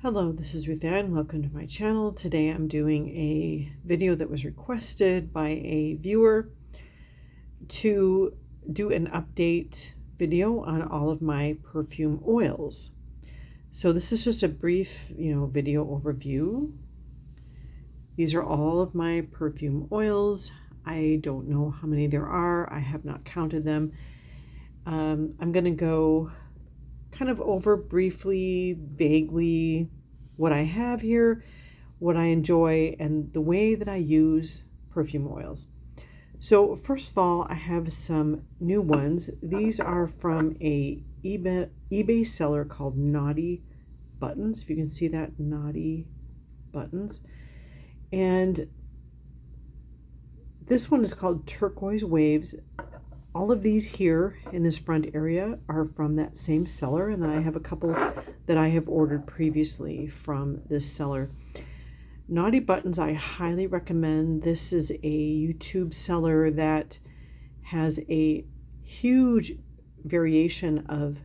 Hello, this is Ruth Ann. Welcome to my channel. Today I'm doing a video that was requested by a viewer to do an update video on all of my perfume oils. So this is just a brief, video overview. These are all of my perfume oils. I don't know how many there are. I have not counted them. I'm going to go kind of over briefly, vaguely, what I have here, what I enjoy, and the way that I use perfume oils. So first of all, I have some new ones. These are from a eBay seller called Naughty Buttons. If you can see that, Naughty Buttons. And this one is called Turquoise Waves. All of these here in this front area are from that same seller, and then I have a couple that I have ordered previously from this seller. Naughty Buttons I highly recommend. This is a YouTube seller that has a huge variation of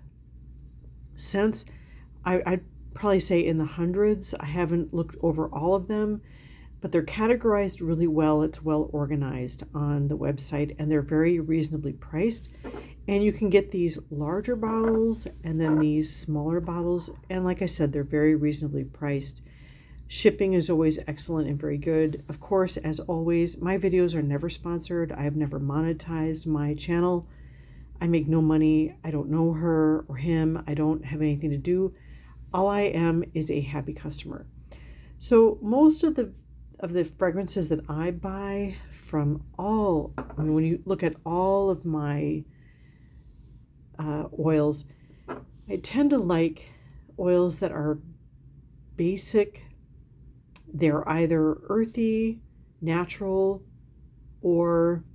scents. I'd probably say in the hundreds. I haven't looked over all of them, but they're categorized really well. It's well organized on the website, and they're very reasonably priced. And you can get these larger bottles and then these smaller bottles. And like I said, they're very reasonably priced. Shipping is always excellent and very good. Of course, as always, my videos are never sponsored. I have never monetized my channel. I make no money. I don't know her or him. I don't have anything to do. All I am is a happy customer. So most of the fragrances that I buy from when you look at all of my oils, I tend to like oils that are basic. They're either earthy, natural, or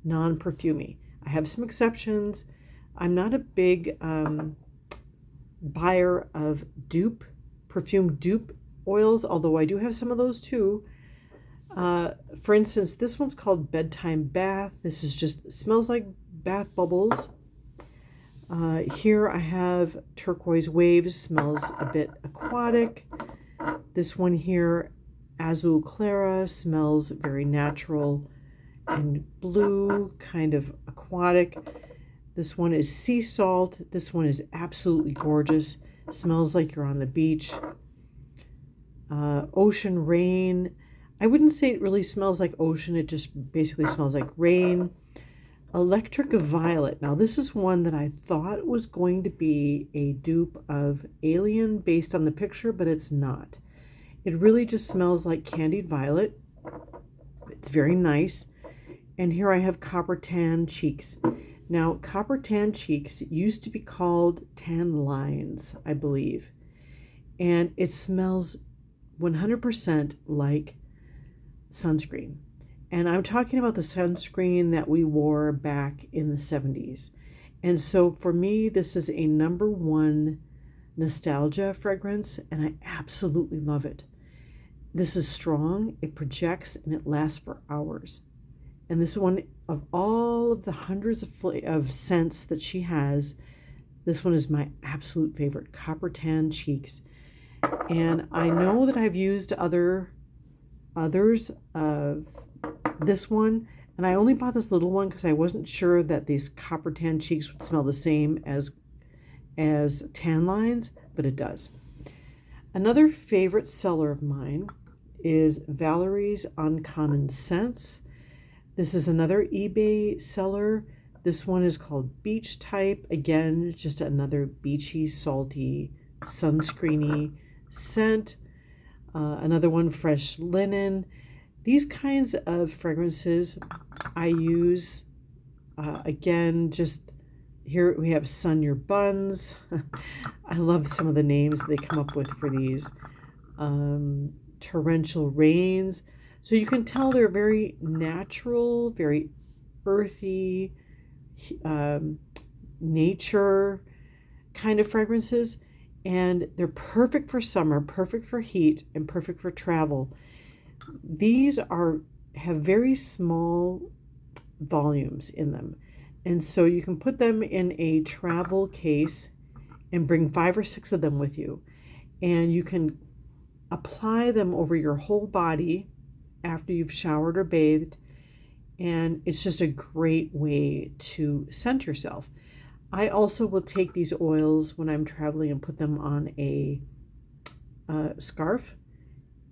non-perfumey. I have some exceptions. I'm not a big buyer of perfume dupe oils, although I do have some of those too. For instance, this one's called Bedtime Bath. This is just smells like bath bubbles. Here I have Turquoise Waves, smells a bit aquatic. This one here, Azul Clara, smells very natural and blue, kind of aquatic. This one is Sea Salt. This one is absolutely gorgeous. Smells like you're on the beach. Ocean Rain. I wouldn't say it really smells like ocean. It just basically smells like rain. Electric Violet. Now this is one that I thought was going to be a dupe of Alien based on the picture, but it's not. It really just smells like candied violet. It's very nice. And here I have Copper Tan Cheeks. Now Copper Tan Cheeks used to be called Tan Lines, I believe. And it smells 100% like sunscreen. And I'm talking about the sunscreen that we wore back in the 70s. And so for me, this is a #1 nostalgia fragrance, and I absolutely love it. This is strong, it projects, and it lasts for hours. And this one, of all of the hundreds of scents that she has, this one is my absolute favorite, Copper Tan Cheeks. And I know that I've used others of this one, and I only bought this little one because I wasn't sure that these Copper Tan Cheeks would smell the same as Tan Lines, but it does. Another favorite seller of mine is Valerie's Uncommon Scents. This is another eBay seller. This one is called Beach Type. Again, just another beachy, salty, sunscreeny scent. Another one, Fresh Linen. These kinds of fragrances I use. Again, just here we have Sun Your Buns. I love some of the names they come up with for these. Torrential Rains. So you can tell they're very natural, very earthy, nature kind of fragrances. And they're perfect for summer, perfect for heat, and perfect for travel. These have very small volumes in them. And so you can put them in a travel case and bring 5 or 6 of them with you. and you can apply them over your whole body after you've showered or bathed, and it's just a great way to scent yourself. I also will take these oils when I'm traveling and put them on a scarf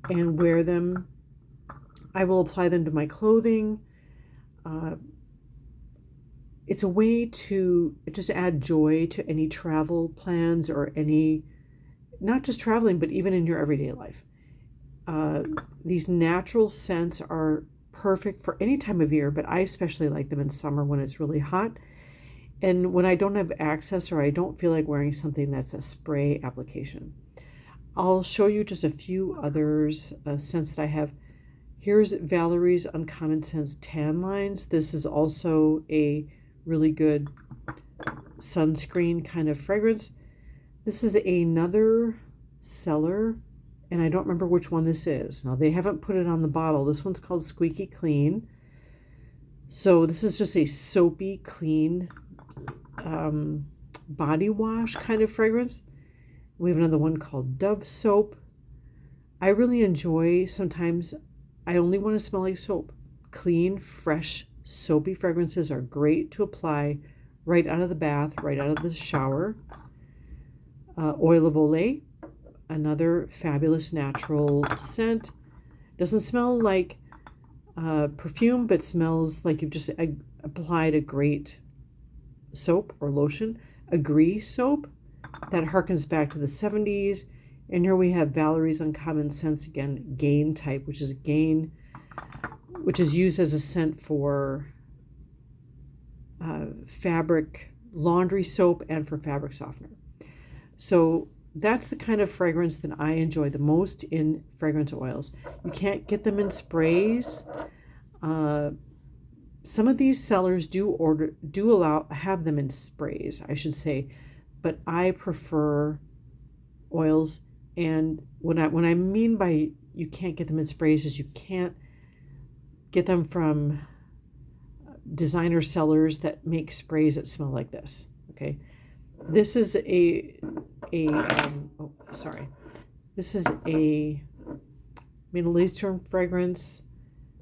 and wear them. I will apply them to my clothing. It's a way to just add joy to any travel plans or any, not just traveling, but even in your everyday life. These natural scents are perfect for any time of year, but I especially like them in summer when it's really hot and when I don't have access or I don't feel like wearing something that's a spray application. I'll show you just a few others, scents that I have. Here's Valerie's Uncommon Scents Tan Lines. This is also a really good sunscreen kind of fragrance. This is another seller, and I don't remember which one this is. Now, they haven't put it on the bottle. This one's called Squeaky Clean. So this is just a soapy, clean body wash kind of fragrance. We have another one called Dove Soap. I really enjoy, sometimes I only want to smell like soap. Clean, fresh, soapy fragrances are great to apply right out of the bath, right out of the shower. Oil of Olay, another fabulous natural scent. Doesn't smell like perfume, but smells like you've just applied a great soap or lotion. Agree soap, that harkens back to the 70s. And here we have Valerie's Uncommon Scents, again, Gain type, which is used as a scent for fabric laundry soap and for fabric softener. So that's the kind of fragrance that I enjoy the most in fragrance oils. You can't get them in sprays. Some of these sellers have them in sprays, I should say, but I prefer oils. And what I mean by you can't get them in sprays is you can't get them from designer sellers that make sprays that smell like this. Okay, this is this is a Middle Eastern fragrance.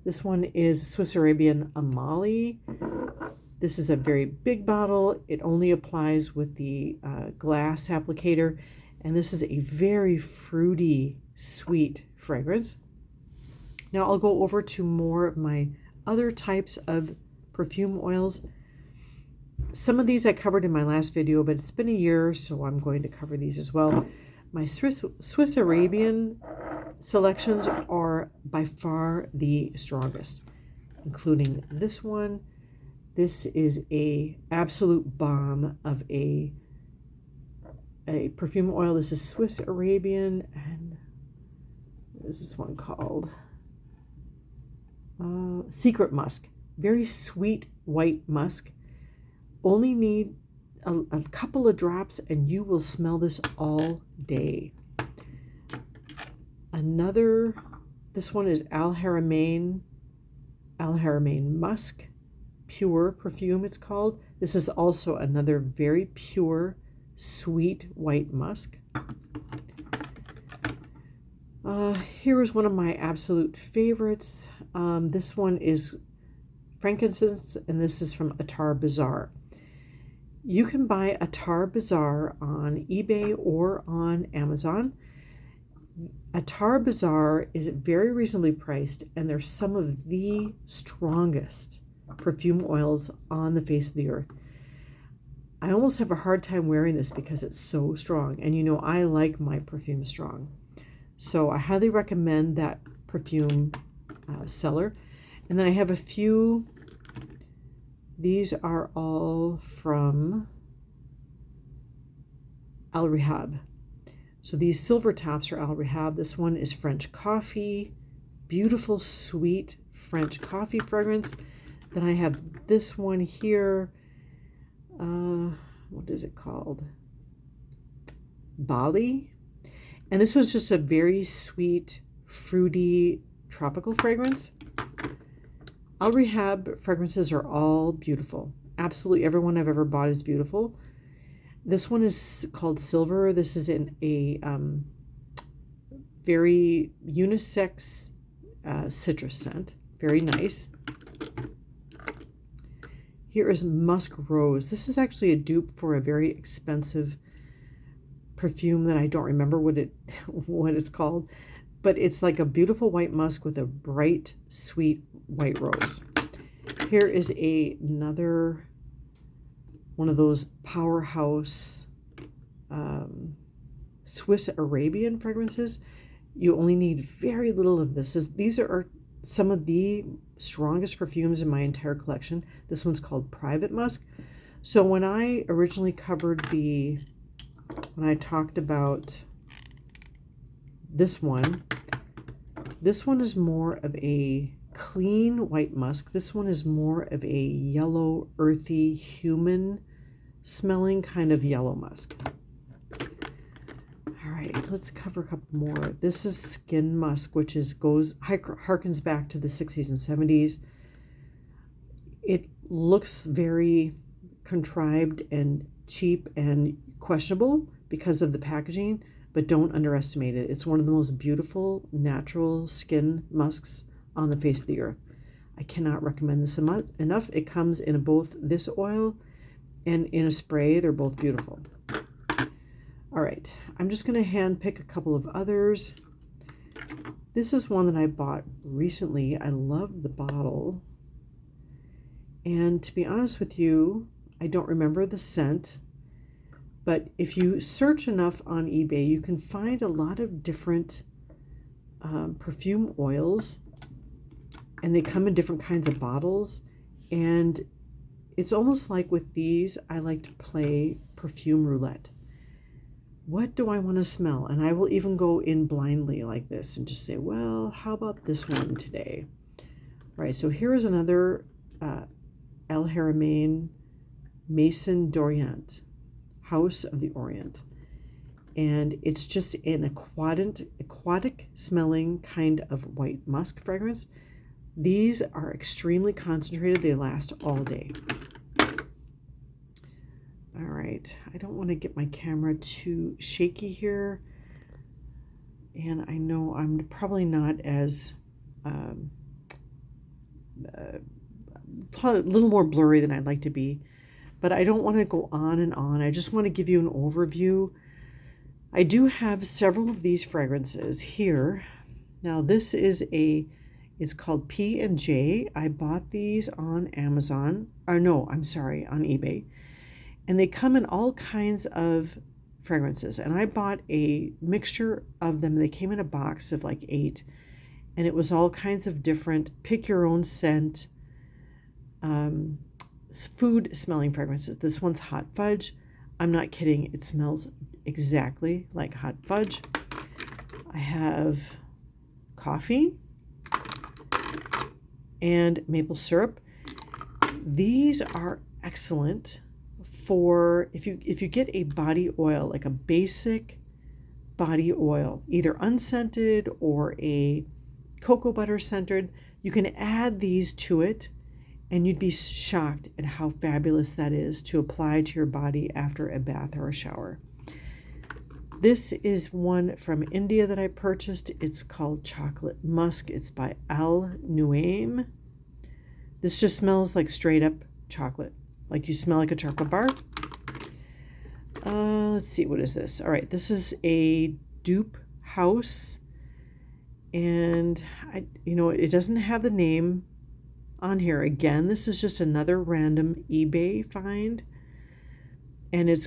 This one is Swiss Arabian Amali. This is a very big bottle. It only applies with the glass applicator. And this is a very fruity, sweet fragrance. Now I'll go over to more of my other types of perfume oils. Some of these I covered in my last video, but it's been a year, so I'm going to cover these as well. My Swiss Arabian selections are by far the strongest, including this one. This is a absolute bomb of a perfume oil. This is Swiss Arabian, and what is this one called? Secret Musk. Very sweet white musk. Only need a couple of drops and you will smell this all day. This one is Al Haramain Musk Pure Perfume, it's called. This is also another very pure, sweet white musk. Here is one of my absolute favorites. This one is frankincense, and this is from Attar Bazaar. You can buy Attar Bazaar on eBay or on Amazon. Attar Bazaar is very reasonably priced, and they're some of the strongest perfume oils on the face of the earth. I almost have a hard time wearing this because it's so strong, and you know I like my perfume strong. So I highly recommend that perfume seller. And then I have a few. These are all from Al Rehab. So these silver tops are Al Rehab. This one is French Coffee. Beautiful, sweet French coffee fragrance. Then I have this one here. What is it called? Bali. And this was just a very sweet, fruity, tropical fragrance. Al Rehab fragrances are all beautiful. Absolutely everyone I've ever bought is beautiful. This one is called Silver. This is in a very unisex citrus scent. Very nice. Here is Musk Rose. This is actually a dupe for a very expensive perfume that I don't remember what it's called, but it's like a beautiful white musk with a bright, sweet white rose. Here is another one of those powerhouse Swiss Arabian fragrances. You only need very little of this. These are some of the strongest perfumes in my entire collection. This one's called Private Musk. So when I originally covered when I talked about this one is more of a clean white musk. This one is more of a yellow, earthy, human smelling kind of yellow musk. All right, let's cover a couple more. This is Skin Musk, which harkens back to the 60s and 70s. It looks very contrived and cheap and questionable because of the packaging, but don't underestimate it. It's one of the most beautiful natural skin musks on the face of the earth. I cannot recommend this enough. It comes in both this oil and in a spray. They're both beautiful. All right, I'm just going to hand pick a couple of others. This is one that I bought recently. I love the bottle. And to be honest with you, I don't remember the scent. But if you search enough on eBay, you can find a lot of different perfume oils. And they come in different kinds of bottles. And it's almost like with these, I like to play perfume roulette. What do I want to smell? And I will even go in blindly like this and just say, well, how about this one today? All right, so here is another El Haramain Maison d'Orient, House of the Orient. And it's just an aquatic smelling kind of white musk fragrance. These are extremely concentrated. They last all day. All right, I don't want to get my camera too shaky here. And I know I'm probably not as, a little more blurry than I'd like to be, but I don't want to go on and on. I just want to give you an overview. I do have several of these fragrances here. Now this is it's called P&J. I bought these on Amazon, or no, I'm sorry, on eBay. And they come in all kinds of fragrances. And I bought a mixture of them. They came in a box of like 8. And it was all kinds of different, pick your own scent, food smelling fragrances. This one's hot fudge. I'm not kidding. It smells exactly like hot fudge. I have coffee and maple syrup. These are excellent for if you get a body oil, like a basic body oil, either unscented or a cocoa butter scented, you can add these to it and you'd be shocked at how fabulous that is to apply to your body after a bath or a shower. This is one from India that I purchased. It's called Chocolate Musk. It's by Al Nuaim. This just smells like straight up chocolate. Like you smell like a chocolate bar. Let's see, what is this? All right, this is a dupe house. And it doesn't have the name on here. Again, this is just another random eBay find. And it's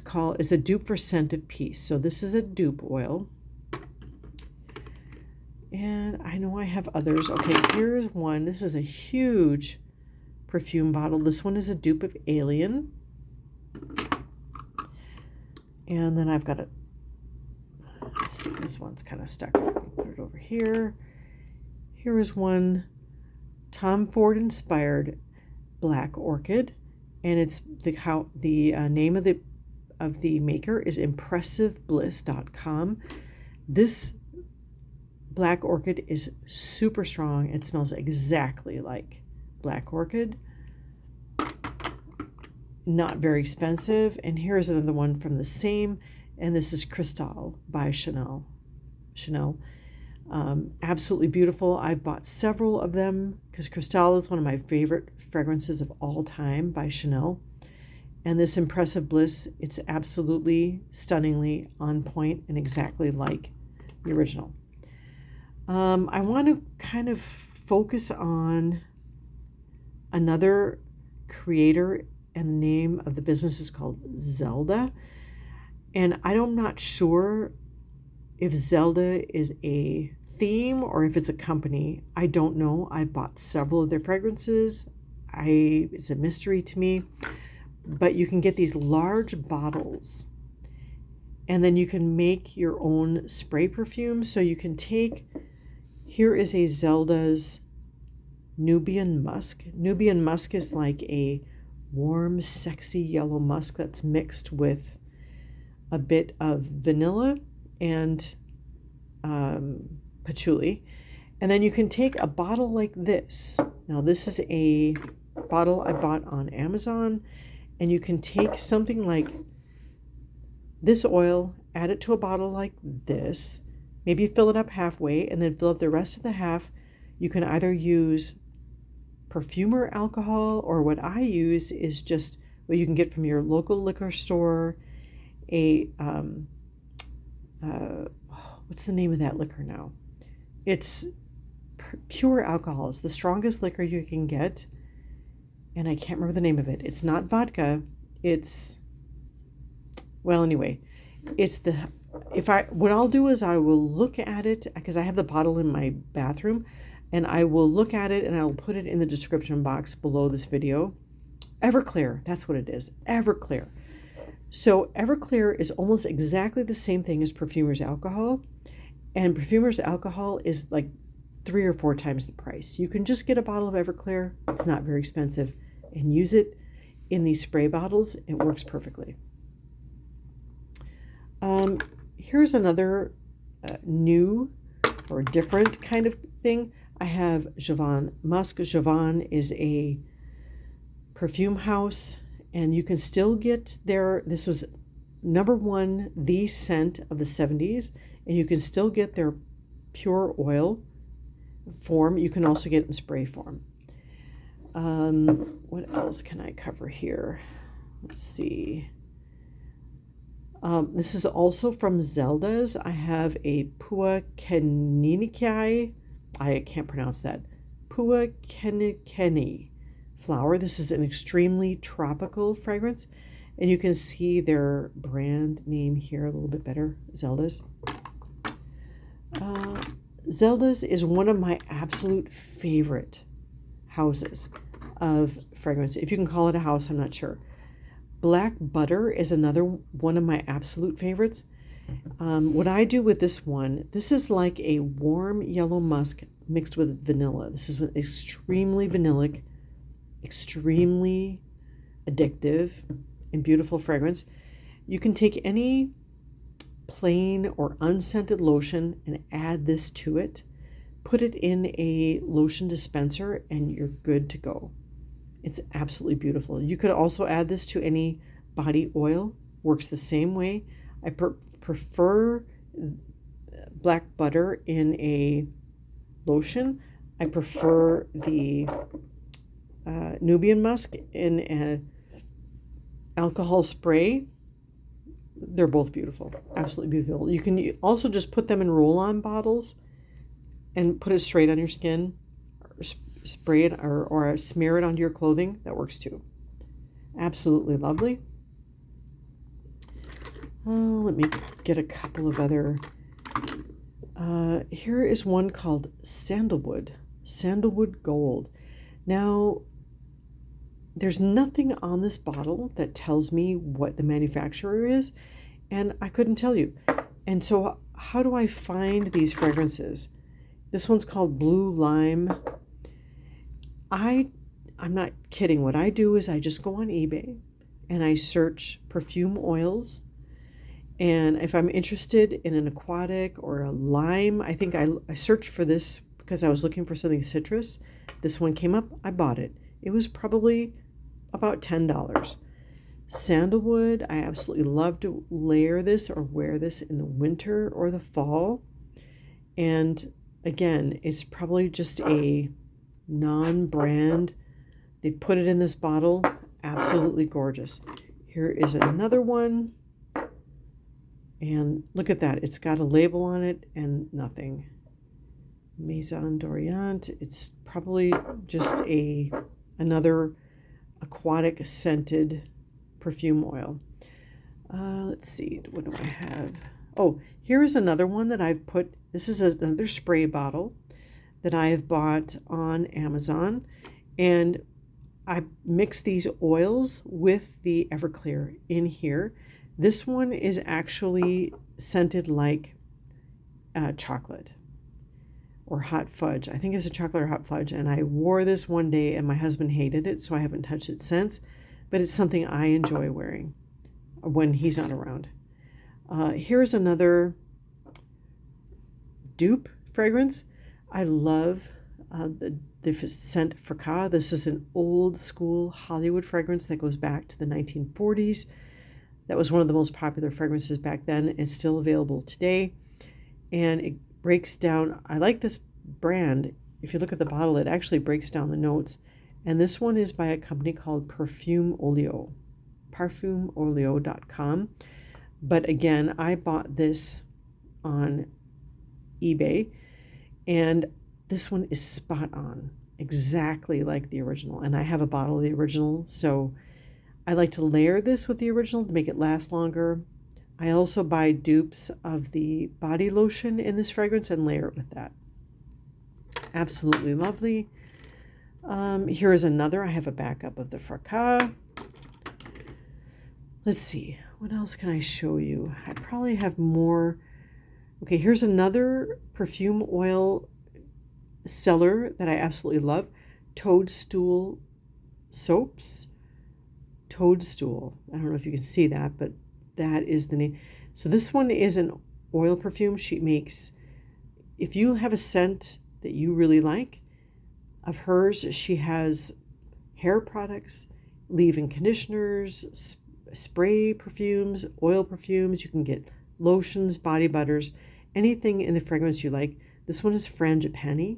a dupe for Scent of Peace. So this is a dupe oil. And I know I have others. Okay, here's one. This is a huge perfume bottle. This one is a dupe of Alien. And then I've got let's see, this one's kind of stuck. Let me put it over here. Here is one Tom Ford inspired Black Orchid. And it's the name of the maker is impressivebliss.com. This Black Orchid is super strong. It smells exactly like Black Orchid. Not very expensive. And here's another one from the same, and this is Cristal by Chanel. Absolutely beautiful. I've bought several of them because Cristal is one of my favorite fragrances of all time by Chanel. And this Impressive Bliss, it's absolutely stunningly on point and exactly like the original. I want to kind of focus on another creator, and the name of the business is called Zelda. And I'm not sure if Zelda is a theme or if it's a company. I don't know. I bought several of their fragrances. It's a mystery to me. But you can get these large bottles, and then you can make your own spray perfume. So you can take, here is a Zelda's Nubian musk. Nubian musk is like a warm, sexy yellow musk that's mixed with a bit of vanilla and patchouli. And then you can take a bottle like this. Now this is a bottle I bought on Amazon, and you can take something like this oil, add it to a bottle like this, maybe fill it up halfway, and then fill up the rest of the half. You can either use perfumer alcohol, or what I use is just what you can get from your local liquor store. What's the name of that liquor now? It's pure alcohol. It's the strongest liquor you can get, and I can't remember the name of it. It's not vodka. It's, well, anyway, it's what I'll do is I will look at it, because I have the bottle in my bathroom, and I will look at it and I will put it in the description box below this video. Everclear, that's what it is, Everclear. So Everclear is almost exactly the same thing as Perfumer's alcohol, and Perfumer's alcohol is like 3 or 4 times the price. You can just get a bottle of Everclear, it's not very expensive, and use it in these spray bottles. It works perfectly. Here's another new or different kind of thing. I have Jovan Musk. Jovan is a perfume house, and you can still get this was #1, the scent of the 70s, and you can still get their pure oil form. You can also get it in spray form. What else can I cover here? Let's see. This is also from Zelda's. I have a Pua Keninikai. I can't pronounce that. Pua Kenikeni flower. This is an extremely tropical fragrance, and you can see their brand name here a little bit better, Zelda's. Zelda's is one of my absolute favorite houses of fragrance. If you can call it a house, I'm not sure. Black Butter is another one of my absolute favorites. What I do with this one, this is like a warm yellow musk mixed with vanilla. This is extremely vanillic, extremely addictive, and beautiful fragrance. You can take any plain or unscented lotion and add this to it. Put it in a lotion dispenser and you're good to go. It's absolutely beautiful. You could also add this to any body oil. Works the same way. I prefer Black Butter in a lotion. I prefer the Nubian Musk in an alcohol spray. They're both beautiful. Absolutely beautiful. You can also just put them in roll-on bottles and put it straight on your skin, or spray it or smear it onto your clothing. That works too. Absolutely lovely. Let me get a couple of other. Here is one called Sandalwood Gold. Now, there's nothing on this bottle that tells me what the manufacturer is, and I couldn't tell you. And so how do I find these fragrances? This one's called Blue Lime. I'm not kidding. What I do is I just go on eBay and I search perfume oils. And if I'm interested in an aquatic or a lime, I think I searched for this because I was looking for something citrus. This one came up. I bought it. It was probably about $10. Sandalwood, I absolutely love to layer this or wear this in the winter or the fall. And again, it's probably just a non-brand. They put it in this bottle. Absolutely gorgeous. Here is another one. And look at that. It's got a label on it and nothing. Maison d'Orient. It's probably just another aquatic scented perfume oil. Let's see. What do I have? Oh, here is another one that I've put. This is another spray bottle that I have bought on Amazon. And I mix these oils with the Everclear in here. This one is actually scented like chocolate or hot fudge. I think it's a chocolate or hot fudge. And I wore this one day and my husband hated it, so I haven't touched it since. But it's something I enjoy wearing when he's not around. Here's another dupe fragrance. I love the scent Fracas. This is an old school Hollywood fragrance that goes back to the 1940s. That was one of the most popular fragrances back then. It's still available today. And it breaks down. I like this brand. If you look at the bottle, it actually breaks down the notes. And this one is by a company called Perfume Oleo. Perfumeoleo.com. But again, I bought this on eBay. And this one is spot on, exactly like the original. And I have a bottle of the original, so I like to layer this with the original to make it last longer. I also buy dupes of the body lotion in this fragrance and layer it with that. Absolutely lovely. Here is another. I have a backup of the Fracas. Let's see. What else can I show you? I probably have more. Okay, here's another perfume oil seller that I absolutely love. Toadstool soaps. Toadstool. I don't know if you can see that, but that is the name. So this one is an oil perfume she makes. If you have a scent that you really like of hers, she has hair products, leave-in conditioners, spray perfumes, oil perfumes. You can get lotions, body butters, anything in the fragrance you like. This one is Frangipani.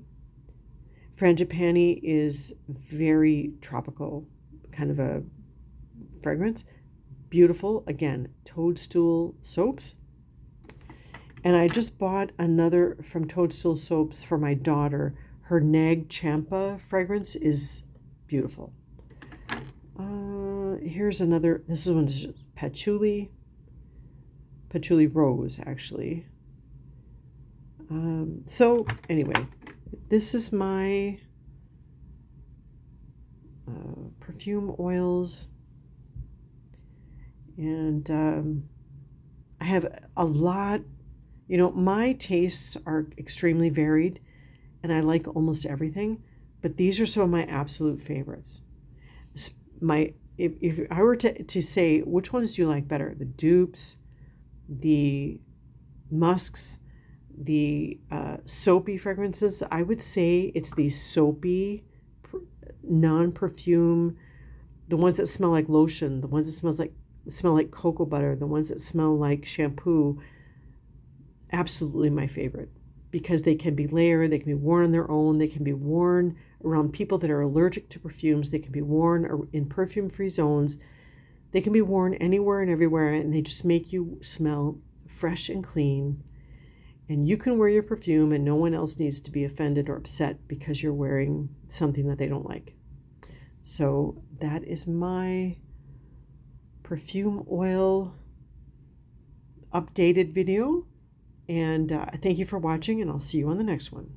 Frangipani is very tropical, kind of a fragrance. Beautiful. Again, Toadstool soaps. And I just bought another from Toadstool soaps for my daughter. Her Nag Champa fragrance is beautiful. Here's another. This is one, Patchouli Rose, actually. So anyway, this is my perfume oils. And I have a lot, my tastes are extremely varied and I like almost everything, but these are some of my absolute favorites. If I were to say, which ones do you like better? The dupes, the musks, the soapy fragrances, I would say it's these soapy, non-perfume, the ones that smell like lotion, the ones that smell like cocoa butter, the ones that smell like shampoo. Absolutely my favorite, because they can be layered, they can be worn on their own, they can be worn around people that are allergic to perfumes, they can be worn in perfume-free zones, they can be worn anywhere and everywhere, and they just make you smell fresh and clean. And you can wear your perfume and no one else needs to be offended or upset because you're wearing something that they don't like. So that is my perfume oil updated video. And thank you for watching, and I'll see you on the next one.